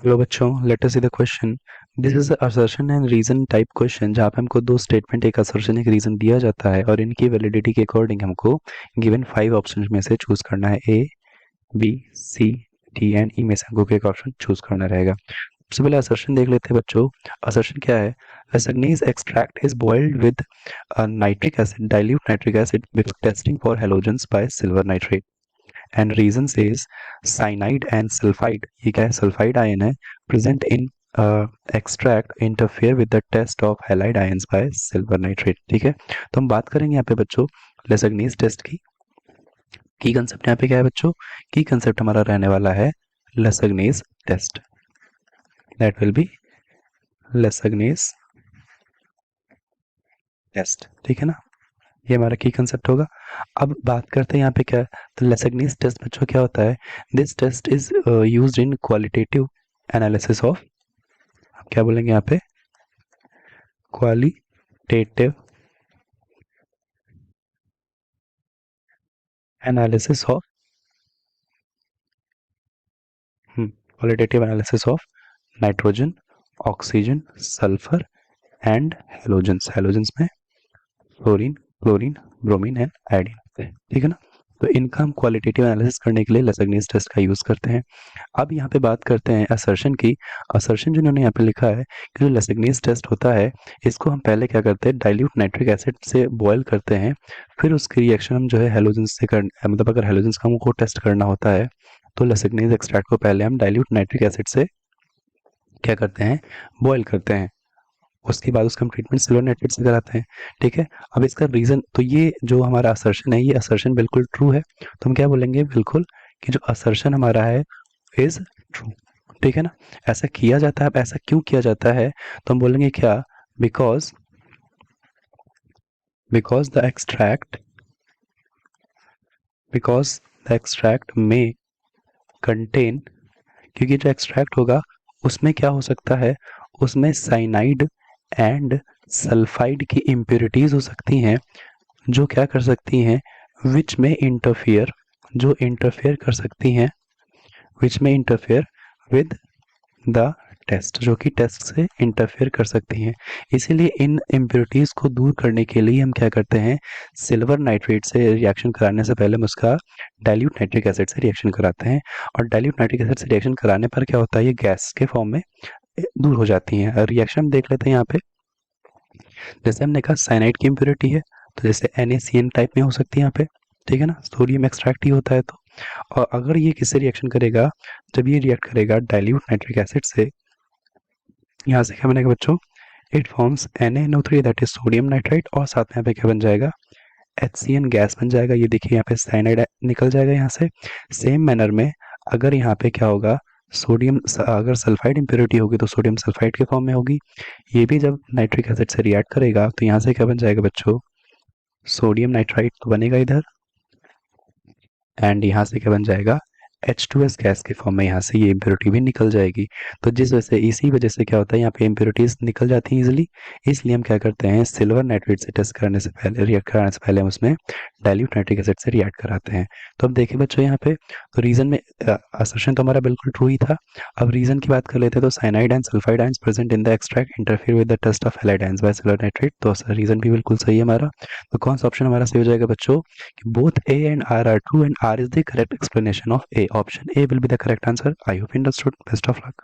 Hello बच्चों, let us see the question. This is assertion and reason type question, जहाँ पे हमको दो स्टेटमेंट, एक असर्शन एक रीजन दिया जाता है और इनकी वैलिडिटी के अकॉर्डिंग हमको गिवन 5 ऑप्शन में से चूज करना है। ए, बी, सी, डी एंड ई में से हमको एक ऑप्शन चूज करना रहेगा। सबसे पहले असर्शन देख लेते हैं बच्चों। असर्शन क्या है? Lysagnaise extract is boiled with nitric acid, dilute nitric acid before testing for halogens by silver nitrate. And reason says cyanide and sulfide, ये क्या है? सल्फाइड आयन है, present in extract interfere with the test of halide ions by silver nitrate। ठीक है, तो हम बात करेंगे यहाँ पे बच्चों लेसग्नीज टेस्ट की कंसेप्ट यहाँ पे क्या है बच्चों? की कंसेप्ट हमारा रहने वाला है Lassaigne's test, that will be Lassaigne's test. ठीक है ना, ये हमारा की कंसेप्ट होगा। अब बात करते हैं यहाँ पे क्या है, तो लेसग्नीज टेस्ट बच्चों क्या होता है? This test is used in qualitative analysis of, आप क्या बोलेंगे यहाँ पे? Qualitative analysis of, qualitative analysis of nitrogen, oxygen, sulphur and halogens. Halogens में fluorine, chlorine, bromine and iodine होते हैं। ठीक है ना, तो इनका हम क्वालिटेटिव एनालिसिस करने के लिए लेसग्नीज टेस्ट का यूज करते हैं। अब यहाँ पे बात करते हैं असर्शन की। असर्शन जो इन्होंने यहाँ पे लिखा है कि जो लेसग्नीज टेस्ट होता है, इसको हम पहले क्या करते हैं? डाइल्यूट नाइट्रिक एसिड से बॉयल करते हैं, फिर उसकी रिएक्शन हम जो है हेलोजेंस से कर, मतलब अगर हेलोजेंस का हमको टेस्ट करना होता है तो लेसग्नीज एक्सट्रैक्ट को पहले हम डाइल्यूट नाइट्रिक एसिड से क्या करते हैं? बॉयल करते हैं, उसके बाद उसका हम ट्रीटमेंट सिल्वर नाइट्रेट से कराते हैं। ठीक है, अब इसका रीजन, तो ये जो हमारा असर्शन है, ये असर्शन बिल्कुल ट्रू है, तो हम क्या बोलेंगे? बिल्कुल कि जो असर्शन हमारा है इज ट्रू। ठीक है ना, ऐसा किया जाता है। अब ऐसा क्यों किया जाता है? तो हम बोलेंगे क्या? Because because the extract because the extract में कंटेन, क्योंकि जो एक्सट्रैक्ट होगा उसमें क्या हो सकता है? उसमें साइनाइड एंड सल्फाइड की इम्प्योरिटीज हो सकती हैं, जो क्या कर सकती हैं? विच में इंटरफियर, जो इंटरफेयर कर सकती हैं, विच में इंटरफेयर विद द टेस्ट, जो कि टेस्ट से इंटरफेयर कर सकती हैं। इसीलिए इन इम्प्योरिटीज को दूर करने के लिए हम क्या करते हैं? सिल्वर नाइट्रेट से रिएक्शन कराने से पहले हम उसका डाइल्यूट नाइट्रिक एसिड से रिएक्शन कराते हैं, और डाइल्यूट नाइट्रिक एसिड से रिएक्शन कराने पर क्या होता है? ये गैस के फॉर्म में दूर हो जाती हैं। रिएक्शन देख लेते हैं यहाँ पे। जैसे हमने कहा साइनाइड की इम्प्योरिटी है, तो जैसे NaCN टाइप में हो सकती है यहाँ पे। ठीक है ना, सोडियम एक्सट्रैक्ट ही होता है तो। और अगर ये किससे रिएक्शन करेगा? जब ये रिएक्ट करेगा डाइल्यूट नाइट्रिक एसिड से, यहाँ से क्या बनेगा बच्चों? It forms NaNO3 that is sodium nitrite, और साथ में यहाँ पे क्या बन जाएगा? HCN गैस बन जाएगा। ये देखिए यहाँ पे साइनाइड निकल जाएगा यहाँ से। सेम मैनर में अगर यहाँ पे क्या होगा? सोडियम, अगर सल्फाइड इम्प्योरिटी होगी तो सोडियम सल्फाइड के फॉर्म में होगी। ये भी जब नाइट्रिक एसिड से रिएक्ट करेगा तो यहाँ से क्या बन जाएगा बच्चों? सोडियम नाइट्राइट तो बनेगा इधर, एंड यहाँ से क्या बन जाएगा? H2S गैस के फॉर्म में यहाँ से ये इम्प्योरिटी भी निकल जाएगी। तो जिस वजह से, इसी वजह से क्या होता है? यहाँ पे इम्प्योरिटीज निकल जाती हैं इजिली। इसलिए हम क्या करते हैं? सिल्वर नाइट्रेट से टेस्ट करने से पहले, रिएक्ट कराने से पहले हम उसमें डाइल्यूट नाइट्रिक एसिड से रिएक्ट कराते हैं। तो अब देखिए बच्चों यहाँ पे, तो रीजन में असर्शन तो हमारा बिल्कुल ट्रू ही था। अब रीजन की बात कर लेते हैं, तो cyanide and sulphide ions present in the extract interfere with the test of halide ions by silver nitrate. तो रीजन भी बिल्कुल सही है हमारा। तो कौन सा ऑप्शन हमारा सही हो जाएगा बच्चों? Both A and R are true and R is the correct explanation of A. Option A will be the correct answer. I hope you understood. Best of luck.